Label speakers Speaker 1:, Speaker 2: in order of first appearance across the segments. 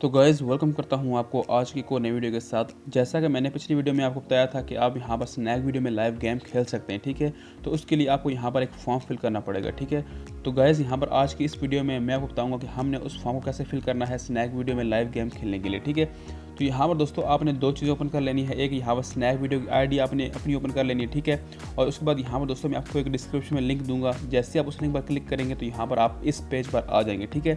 Speaker 1: तो guys welcome करता हूँ आपको आज की एक और नई वीडियो के साथ। जैसा कि मैंने पिछली वीडियो में आपको बताया था कि आप यहाँ पर स्नैक वीडियो में लाइव गेम खेल सकते हैं, ठीक है। तो उसके लिए आपको यहाँ पर एक फॉर्म फिल करना पड़ेगा, ठीक है। तो गाइज़ यहाँ पर आज की इस वीडियो में मैं आपको बताऊँगा कि हमने उस फॉर्म को कैसे फिल करना है स्नैक वीडियो में लाइव गेम खेलने के लिए, ठीक है। तो यहाँ पर दोस्तों आपने दो चीज़ें ओपन कर लेनी है। एक यहाँ पर स्नैक वीडियो की आईडी आपने अपनी ओपन कर लेनी है, ठीक है। और उसके बाद यहाँ पर दोस्तों मैं आपको एक डिस्क्रिप्शन में लिंक दूंगा। जैसे आप उस लिंक पर क्लिक करेंगे तो यहाँ पर आप इस पेज पर आ जाएंगे, ठीक है।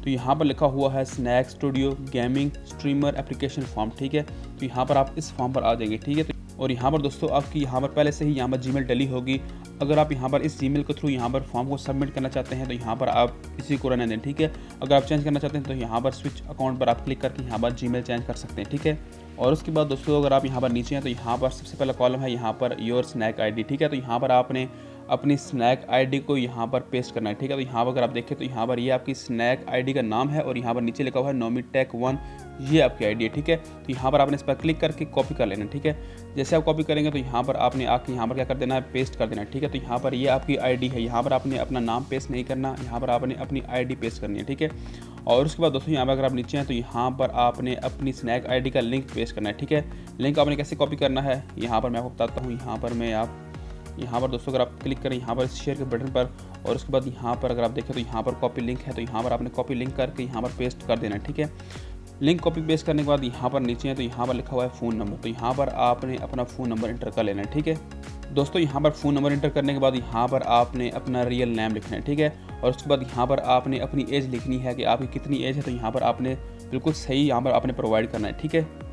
Speaker 1: तो यहाँ पर लिखा हुआ है snack studio gaming streamer application form, ठीक है। तो यहाँ पर आप इस फॉर्म पर आ जाएंगे, ठीक है। और यहाँ पर दोस्तों आपकी यहाँ पर पहले से ही यहाँ पर जीमेल डली होगी। अगर आप यहाँ पर इस जीमेल के थ्रू यहाँ पर फॉर्म को सबमिट करना चाहते हैं तो यहाँ पर आप किसी को रहने दें, ठीक है। अगर आप चेंज करना चाहते हैं तो यहाँ पर स्विच अकाउंट पर आप क्लिक करके यहाँ पर जीमेल चेंज कर सकते हैं, ठीक है। और उसके बाद दोस्तों अगर आप यहाँ पर नीचे हैं तो यहाँ पर सबसे पहला कॉलम है यहाँ पर योर स्नैक आईडी, ठीक है। तो यहाँ पर आपने अपनी स्नैक आईडी को यहाँ पर पेस्ट करना है, ठीक है। तो यहाँ पर अगर आप देखें तो यहाँ पर ये आपकी स्नैक आईडी का नाम है और यहाँ पर नीचे लिखा हुआ है नोमीटेक1, ये आपकी आईडी है, ठीक है। तो यहाँ पर आपने इस पर क्लिक करके कॉपी कर लेना है, ठीक है। जैसे आप कॉपी करेंगे तो यहाँ पर आपने आके यहाँ पर क्या कर देना है, पेस्ट कर देना है, ठीक है। तो यहाँ पर ये आपकी आईडी है, यहाँ पर आपने अपना नाम पेस्ट नहीं करना, यहाँ पर आपने अपनी आईडी पेस्ट करनी है, ठीक है। और उसके बाद दोस्तों यहाँ पर अगर आप नीचे हैं तो यहाँ पर आपने अपनी स्नैक आईडी का लिंक पेस्ट करना है, ठीक है। लिंक आपने कैसे कॉपी करना है यहाँ पर मैं आपको बताता हूँ। यहाँ पर दोस्तों अगर आप क्लिक करें यहाँ पर शेयर के बटन पर और उसके बाद यहाँ पर अगर आप देखें तो यहाँ पर कॉपी लिंक है, तो यहाँ पर आपने कॉपी लिंक करके यहाँ पर पेस्ट कर देना है, ठीक है। लिंक कॉपी पेस्ट करने के बाद यहाँ पर नीचे है तो यहाँ पर लिखा हुआ है फ़ोन नंबर, तो यहाँ पर आपने अपना फ़ोन नंबर इंटर कर लेना है, ठीक है। दोस्तों यहाँ पर फ़ोन नंबर इंटर करने के बाद यहाँ पर आपने अपना रियल नेम लिखना है, ठीक है। और उसके बाद यहाँ पर आपने अपनी एज लिखनी है कि आपकी कितनी एज है, तो यहाँ पर आपने बिल्कुल सही यहाँ पर आपने प्रोवाइड करना है, ठीक है।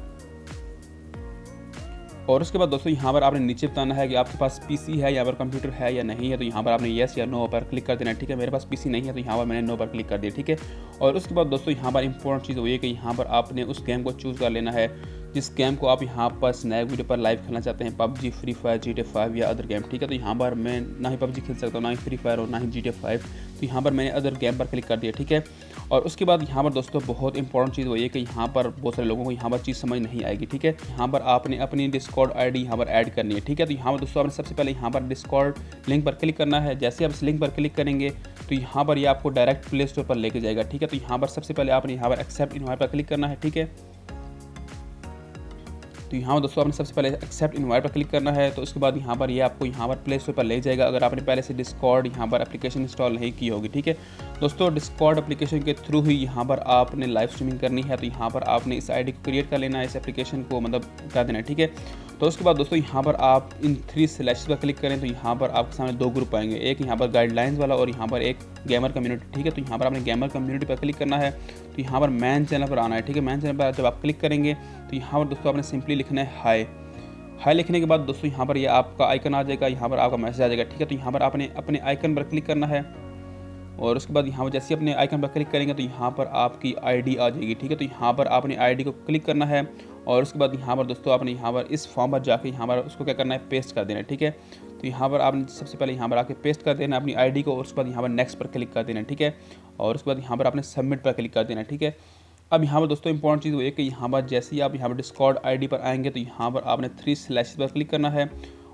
Speaker 1: और उसके बाद दोस्तों यहाँ पर आपने नीचे बताना है कि आपके पास पीसी है या पर कंप्यूटर है या नहीं है, तो यहाँ पर आपने येस या नो पर क्लिक कर देना है, ठीक है। मेरे पास पीसी नहीं है तो यहाँ पर मैंने नो पर क्लिक कर दिया, ठीक है। और उसके बाद दोस्तों यहाँ पर इंपॉर्टेंट चीज़ वही है कि यहाँ पर आपने उस गेम को चूज़ कर लेना है जिस गेम को आप यहाँ पर स्नैक वीडियो पर लाइव खेलना चाहते हैं, पबजी, फ्री फायर, GTA 5 या अदर गेम, ठीक है। तो यहाँ पर मैं ना ही पबजी खेल सकता हूँ, ना ही फ्री फायर और ना ही GTA 5, तो यहाँ पर मैंने अदर गेम पर क्लिक कर दिया, ठीक है। और उसके बाद यहाँ पर दोस्तों बहुत इंपॉर्टेंट चीज़ वही है कि यहाँ पर बहुत सारे लोगों को यहाँ पर चीज़ समझ नहीं आएगी, ठीक है। यहाँ पर आपने अपनी डिस्कॉर्ड आईडी यहाँ पर ऐड करनी है, ठीक है। तो यहाँ पर दोस्तों आपने सबसे पहले यहाँ पर डिस्कॉर्ड लिंक पर क्लिक करना है। जैसे आप इस लिंक पर क्लिक करेंगे तो यहाँ पर ये आपको डायरेक्ट प्ले स्टोर पर लेके जाएगा, ठीक है। तो यहाँ पर सबसे पहले आपने यहाँ पर एक्सेप्ट इनवाइट पर क्लिक करना है, ठीक है। तो यहाँ पर दोस्तों आपने सबसे पहले एक्सेप्ट इनवाइट पर क्लिक करना है। तो उसके बाद यहाँ पर ये आपको यहाँ पर प्ले स्टोर पर ले जाएगा अगर आपने पहले से डिस्कॉर्ड यहाँ पर एप्लीकेशन इंस्टॉल नहीं की होगी, ठीक है। दोस्तों डिस्कॉर्ड एप्लीकेशन के थ्रू ही यहाँ पर आपने लाइव स्ट्रीमिंग करनी है, तो यहाँ पर आपने इस आईडी को क्रिएट कर लेना है, इस एप्लीकेशन को मतलब कर देना है, ठीक है। तो उसके बाद दोस्तों यहाँ पर आप इन 3 स्लैशेस पर क्लिक करें तो यहाँ पर आपके सामने 2 ग्रुप आएंगे, एक यहाँ पर गाइडलाइंस वाला और यहाँ पर एक गेमर कम्युनिटी, ठीक है। तो यहाँ पर आपने गेमर कम्युनिटी पर क्लिक करना है, तो यहाँ पर मैन चैनल पर आना है, ठीक है। मैन चैनल पर जब आप क्लिक करेंगे तो यहाँ पर दोस्तों आपने सिंपली लिखना है हाय लिखने के बाद दोस्तों यहाँ पर ये आपका आइकन आ जाएगा, यहाँ पर आपका मैसेज आ जाएगा, ठीक है। तो यहाँ पर आपने अपने आइकन पर क्लिक करना है और उसके बाद यहाँ पर जैसे अपने आइकन पर क्लिक करेंगे तो यहाँ पर आपकी आईडी आ जाएगी, ठीक है। तो यहाँ पर आपने आईडी को क्लिक करना है और उसके बाद यहाँ पर दोस्तों आपने यहाँ पर इस फॉर्म पर जाके यहाँ पर उसको क्या करना है, पेस्ट कर देना है, ठीक है। तो यहाँ पर आपने सबसे पहले यहाँ पर आके पेस्ट कर देना अपनी आईडी को और उसके बाद यहाँ पर नेक्स्ट पर क्लिक कर देना है, ठीक है। और उसके बाद यहाँ पर आपने सबमिट पर क्लिक कर देना है, ठीक है। अब यहाँ पर दोस्तों इंपॉर्टेंट चीज़ वो है कि यहाँ पर जैसे ही आप यहाँ पर डिस्कॉर्ड आईडी पर आएंगे तो यहाँ पर आपने 3 स्लैशेस पर क्लिक करना है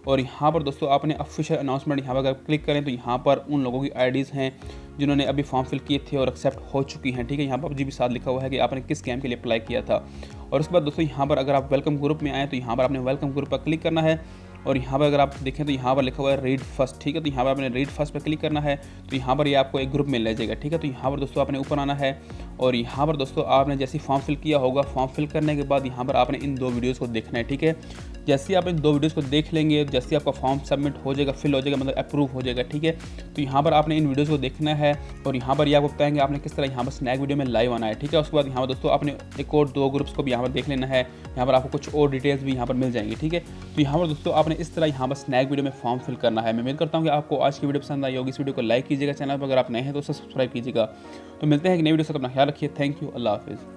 Speaker 1: और यहाँ पर दोस्तों आपने ऑफिशियल अनाउंसमेंट यहाँ पर अगर क्लिक करें तो यहाँ पर उन लोगों की आईडीज़ हैं जिन्होंने अभी फॉर्म फिल किए थे और एक्सेप्ट हो चुकी हैं, ठीक है। यहाँ पर पबजी भी साथ लिखा हुआ है कि आपने किस गेम के लिए अप्लाई किया था। और उसके बाद दोस्तों यहाँ पर अगर आप वेलकम ग्रुप में आएँ तो यहाँ पर आपने वेलकम ग्रुप पर क्लिक करना है और यहाँ पर अगर आप देखें तो यहाँ पर लिखा हुआ है रीड फर्स्ट, ठीक है। तो यहाँ पर आपने रीड फर्स्ट पर क्लिक करना है, तो यहाँ पर ये आपको एक ग्रुप में ले जाएगा, ठीक है। तो यहाँ पर दोस्तों आपने ऊपर आना है और यहाँ पर दोस्तों आपने जैसे फॉर्म फिल किया होगा, फॉर्म फिल करने के बाद यहाँ पर आपने इन 2 वीडियोज़ को देखना है, ठीक है। जैसे ही आप इन 2 वीडियोज़ को देख लेंगे, जैसे ही आपका फॉर्म सबमिट हो जाएगा, फिल हो जाएगा, मतलब अप्रूव हो जाएगा, ठीक है। तो यहाँ पर आपने इन वीडियोज़ को देखना है और यहाँ पर ये आपको बताएंगे आपने किस तरह यहाँ पर स्नैक वीडियो में लाइव आना है, ठीक है। उसके बाद यहाँ पर दोस्तों आपने एक और 2 ग्रुप्स को भी यहाँ पर देख लेना है, यहाँ पर आपको कुछ और डिटेल्स भी यहाँ पर मिल जाएंगी, ठीक है। तो यहाँ पर दोस्तों आपने इस तरह यहाँ पर स्नैक वीडियो में फॉर्म फिल करना है। मैं उम्मीद करता हूँ कि आपको आज की वीडियो पसंद आई होगी। इस वीडियो को लाइक कीजिएगा, चैनल पर अगर आप नए हैं तो सब्सक्राइब कीजिएगा। तो मिलते हैं एक नई वीडियो से, अपना ख्याल रखिए। थैंक यू, अल्लाह हाफिज़।